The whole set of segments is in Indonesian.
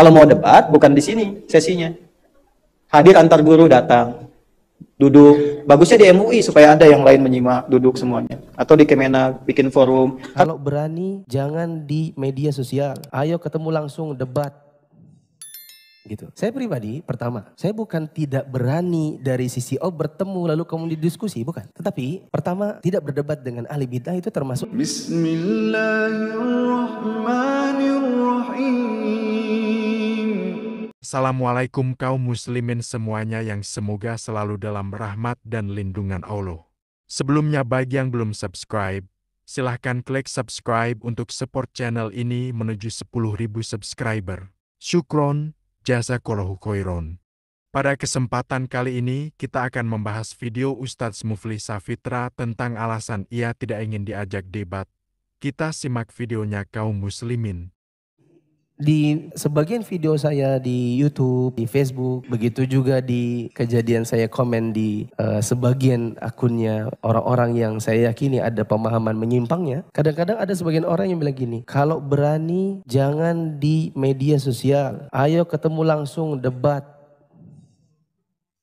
Kalau mau debat, bukan di sini sesinya. Hadir antar guru datang, duduk. Bagusnya di MUI supaya ada yang lain menyimak, duduk semuanya. Atau di Kemenak, bikin forum. Kalau berani, jangan di media sosial. Ayo ketemu langsung, debat. Gitu. Saya pribadi, pertama, saya bukan tidak berani dari sisi bertemu lalu kemudian diskusi, bukan. Tetapi, pertama, tidak berdebat dengan ahli bidah itu termasuk. Bismillahirrahmanirrahim. Assalamualaikum kaum muslimin semuanya yang semoga selalu dalam rahmat dan lindungan Allah. Sebelumnya bagi yang belum subscribe, silahkan klik subscribe untuk support channel ini menuju 10.000 subscriber. Syukron. Jazakallahu khairon. Pada kesempatan kali ini, kita akan membahas video Ustadz Mufli Safitra tentang alasan ia tidak ingin diajak debat. Kita simak videonya kaum muslimin. Di sebagian video saya di YouTube, di Facebook, begitu juga di kejadian saya komen di sebagian akunnya orang-orang yang saya yakini ada pemahaman menyimpangnya. Kadang-kadang ada sebagian orang yang bilang gini, kalau berani jangan di media sosial, ayo ketemu langsung debat.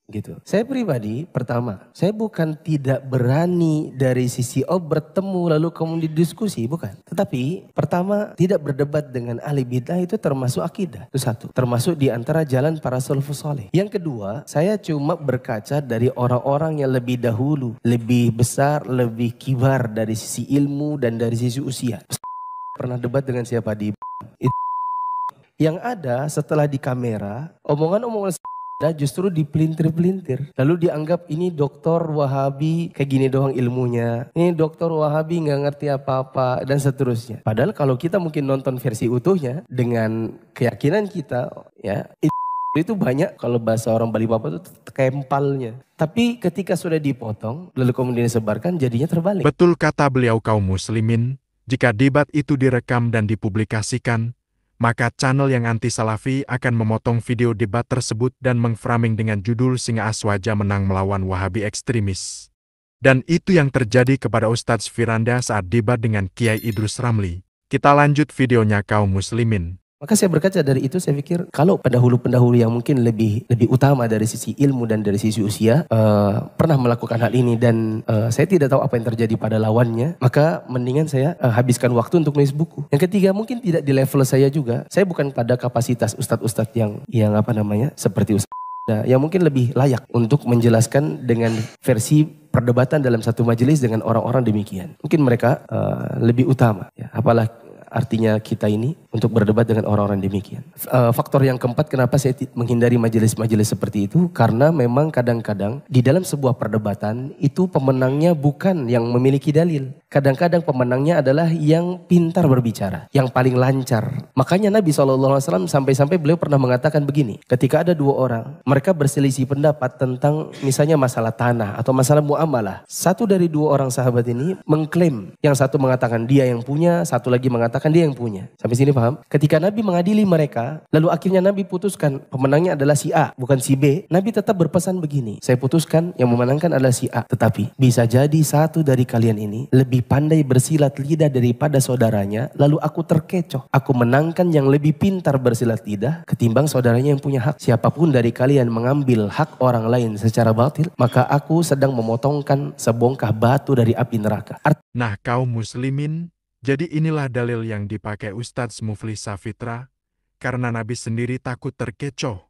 Gitu. Saya pribadi, pertama, saya bukan tidak berani dari sisi bertemu lalu kemudian diskusi, bukan. Tetapi, pertama, tidak berdebat dengan ahli bidah itu termasuk akidah. Itu satu. Termasuk di antara jalan para salafus saleh. Yang kedua, saya cuma berkaca dari orang-orang yang lebih dahulu, lebih besar, lebih kibar dari sisi ilmu dan dari sisi usia. Pernah debat dengan siapa di yang ada setelah di kamera, omongan-omongan justru dipelintir-pelintir. Lalu dianggap ini dokter Wahabi kayak gini doang ilmunya. Ini dokter Wahabi nggak ngerti apa-apa dan seterusnya. Padahal kalau kita mungkin nonton versi utuhnya dengan keyakinan kita, ya itu banyak kalau bahasa orang Bali Papa itu kempalnya. Tapi ketika sudah dipotong lalu kemudian disebarkan jadinya terbalik. Betul kata beliau kaum muslimin, jika debat itu direkam dan dipublikasikan, maka channel yang anti-salafi akan memotong video debat tersebut dan mengframing dengan judul Singa Aswaja menang melawan Wahabi ekstremis. Dan itu yang terjadi kepada Ustadz Firanda saat debat dengan Kiai Idrus Ramli. Kita lanjut videonya kaum muslimin. Maka saya berkaca dari itu, saya pikir kalau pendahulu-pendahulu yang mungkin lebih utama dari sisi ilmu dan dari sisi usia pernah melakukan hal ini dan saya tidak tahu apa yang terjadi pada lawannya, maka mendingan saya habiskan waktu untuk nulis buku. Yang ketiga, mungkin tidak di level saya juga. Saya bukan pada kapasitas ustadz-ustadz yang apa namanya seperti ustadz yang mungkin lebih layak untuk menjelaskan dengan versi perdebatan dalam satu majelis dengan orang-orang demikian. Mungkin mereka lebih utama, ya, apalagi artinya kita ini untuk berdebat dengan orang-orang demikian. Faktor yang keempat kenapa saya menghindari majelis-majelis seperti itu, karena memang kadang-kadang di dalam sebuah perdebatan itu pemenangnya bukan yang memiliki dalil. Kadang-kadang pemenangnya adalah yang pintar berbicara, yang paling lancar. Makanya Nabi SAW sampai-sampai beliau pernah mengatakan begini, ketika ada dua orang, mereka berselisih pendapat tentang misalnya masalah tanah atau masalah muamalah. Satu dari dua orang sahabat ini mengklaim, yang satu mengatakan dia yang punya, satu lagi mengatakan dia yang punya. Sampai sini paham? Ketika Nabi mengadili mereka, lalu akhirnya Nabi putuskan pemenangnya adalah si A, bukan si B. Nabi tetap berpesan begini, saya putuskan yang memenangkan adalah si A. Tetapi bisa jadi satu dari kalian ini lebih pandai bersilat lidah daripada saudaranya, lalu aku terkecoh. Aku menangkan yang lebih pintar bersilat lidah ketimbang saudaranya yang punya hak. Siapapun dari kalian mengambil hak orang lain secara batil, maka aku sedang memotongkan sebongkah batu dari api neraka. Nah kaum muslimin, jadi inilah dalil yang dipakai Ustadz Mufli Safitra, karena Nabi sendiri takut terkecoh,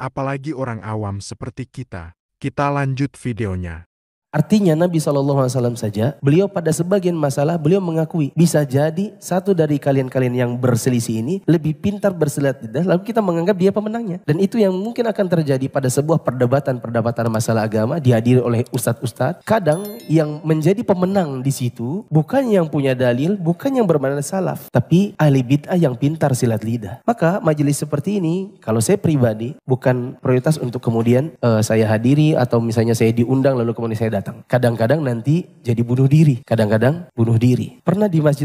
apalagi orang awam seperti kita. Kita lanjut videonya. Artinya Nabi SAW saja, beliau pada sebagian masalah beliau mengakui bisa jadi satu dari kalian-kalian yang berselisih ini lebih pintar bersilat lidah, lalu kita menganggap dia pemenangnya. Dan itu yang mungkin akan terjadi pada sebuah perdebatan masalah agama dihadiri oleh ustadz-ustadz. Kadang yang menjadi pemenang di situ bukan yang punya dalil, bukan yang bermanhaj salaf, tapi ahli bid'ah yang pintar silat lidah. Maka majelis seperti ini, kalau saya pribadi bukan prioritas untuk kemudian saya hadiri atau misalnya saya diundang lalu kemudian saya datang. Kadang-kadang nanti jadi bunuh diri. Kadang-kadang bunuh diri. Pernah di masjid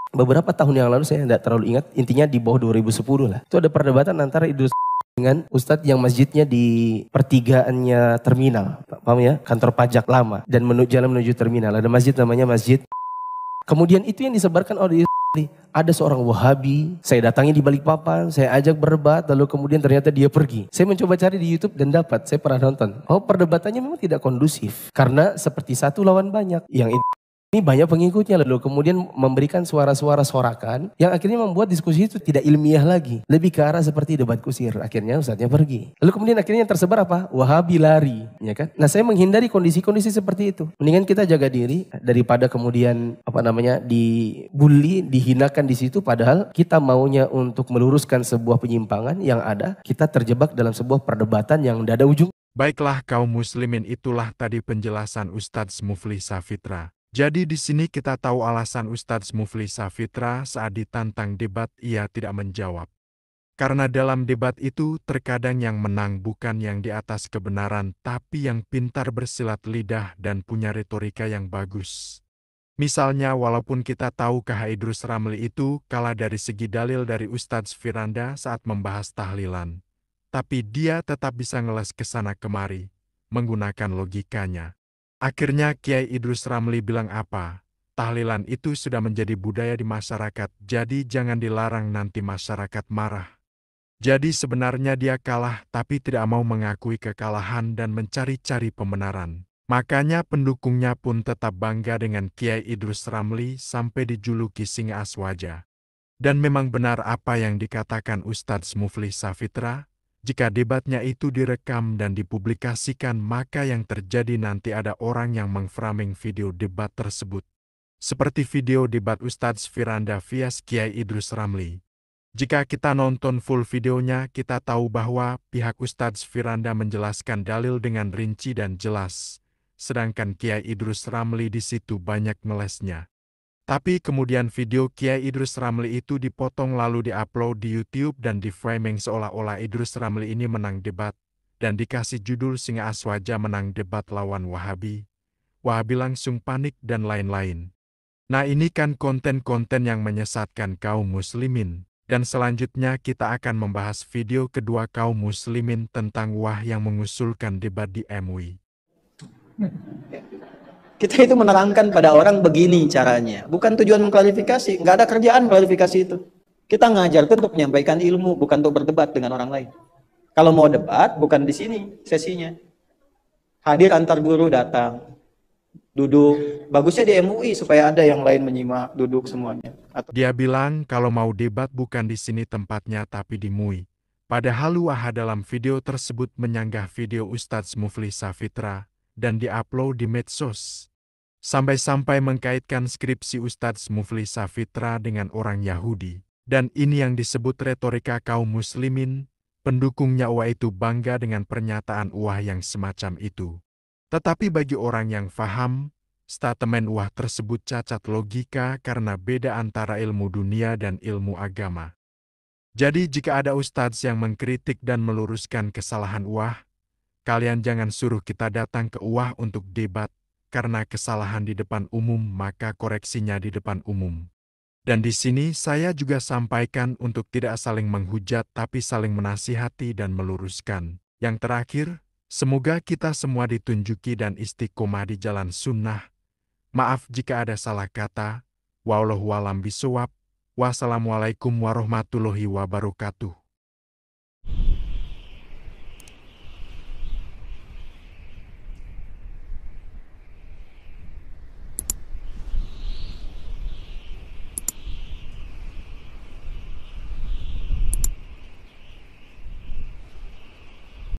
beberapa tahun yang lalu, saya tidak terlalu ingat, intinya di bawah 2010 lah. Itu ada perdebatan antara Idrus dengan ustadz yang masjidnya di pertigaannya terminal. Paham ya? Kantor pajak lama. Dan jalan menuju terminal. Ada masjid namanya Masjid. Kemudian itu yang disebarkan oleh ada seorang Wahabi, saya datangi di Balikpapan, saya ajak berdebat, lalu kemudian ternyata dia pergi. Saya mencoba cari di YouTube dan dapat, saya pernah nonton. Oh, perdebatannya memang tidak kondusif. Karena seperti satu lawan banyak. Yang ini banyak pengikutnya, lalu kemudian memberikan suara-suara sorakan yang akhirnya membuat diskusi itu tidak ilmiah lagi. Lebih ke arah seperti debat kusir. Akhirnya ustadznya pergi. Lalu kemudian akhirnya yang tersebar apa? Wahabi lari. Ya kan? Nah, saya menghindari kondisi-kondisi seperti itu. Mendingan kita jaga diri daripada kemudian dibully, dihinakan di situ. Padahal kita maunya untuk meluruskan sebuah penyimpangan yang ada. Kita terjebak dalam sebuah perdebatan yang tidak ada ujung. Baiklah kaum muslimin, itulah tadi penjelasan Ustadz Mufli Safitra. Jadi di sini kita tahu alasan Ustadz Mufli Safitra saat ditantang debat ia tidak menjawab. Karena dalam debat itu terkadang yang menang bukan yang di atas kebenaran tapi yang pintar bersilat lidah dan punya retorika yang bagus. Misalnya walaupun kita tahu KH Idrus Ramli itu kalah dari segi dalil dari Ustadz Firanda saat membahas tahlilan. Tapi dia tetap bisa ngeles kesana kemari, menggunakan logikanya. Akhirnya Kiai Idrus Ramli bilang apa? Tahlilan itu sudah menjadi budaya di masyarakat, jadi jangan dilarang nanti masyarakat marah. Jadi sebenarnya dia kalah tapi tidak mau mengakui kekalahan dan mencari-cari pembenaran. Makanya pendukungnya pun tetap bangga dengan Kiai Idrus Ramli sampai dijuluki singa aswaja. Dan memang benar apa yang dikatakan Ustadz Mufli Safitra. Jika debatnya itu direkam dan dipublikasikan, maka yang terjadi nanti ada orang yang mengframing video debat tersebut. Seperti video debat Ustadz Firanda vs Kiai Idrus Ramli. Jika kita nonton full videonya, kita tahu bahwa pihak Ustadz Firanda menjelaskan dalil dengan rinci dan jelas. Sedangkan Kiai Idrus Ramli di situ banyak ngelesnya. Tapi kemudian video Kiai Idrus Ramli itu dipotong lalu diupload di YouTube dan diframing seolah-olah Idrus Ramli ini menang debat dan dikasih judul singa aswaja menang debat lawan Wahabi. Wahabi langsung panik dan lain-lain. Nah, ini kan konten-konten yang menyesatkan kaum muslimin. Dan selanjutnya kita akan membahas video kedua kaum muslimin tentang Wah yang mengusulkan debat di MUI. Kita itu menerangkan pada orang begini caranya. Bukan tujuan mengklarifikasi. Nggak ada kerjaan klarifikasi itu. Kita ngajar itu untuk menyampaikan ilmu, bukan untuk berdebat dengan orang lain. Kalau mau debat, bukan di sini sesinya. Hadir antar guru datang. Duduk. Bagusnya di MUI supaya ada yang lain menyimak, duduk semuanya. Dia bilang kalau mau debat bukan di sini tempatnya tapi di MUI. Padahal Wah dalam video tersebut menyanggah video Ustadz Mufli Safitra dan diupload di medsos. Sampai-sampai mengkaitkan skripsi Ustadz Mufli Safitra dengan orang Yahudi. Dan ini yang disebut retorika kaum muslimin, pendukungnya Wah itu bangga dengan pernyataan Wah yang semacam itu. Tetapi bagi orang yang faham, statement Wah tersebut cacat logika karena beda antara ilmu dunia dan ilmu agama. Jadi jika ada ustadz yang mengkritik dan meluruskan kesalahan Wah, kalian jangan suruh kita datang ke Wah untuk debat. Karena kesalahan di depan umum, maka koreksinya di depan umum. Dan di sini saya juga sampaikan untuk tidak saling menghujat tapi saling menasihati dan meluruskan. Yang terakhir, semoga kita semua ditunjuki dan istiqomah di jalan sunnah. Maaf jika ada salah kata. Wallahu a'lam bishawab. Wassalamualaikum warahmatullahi wabarakatuh.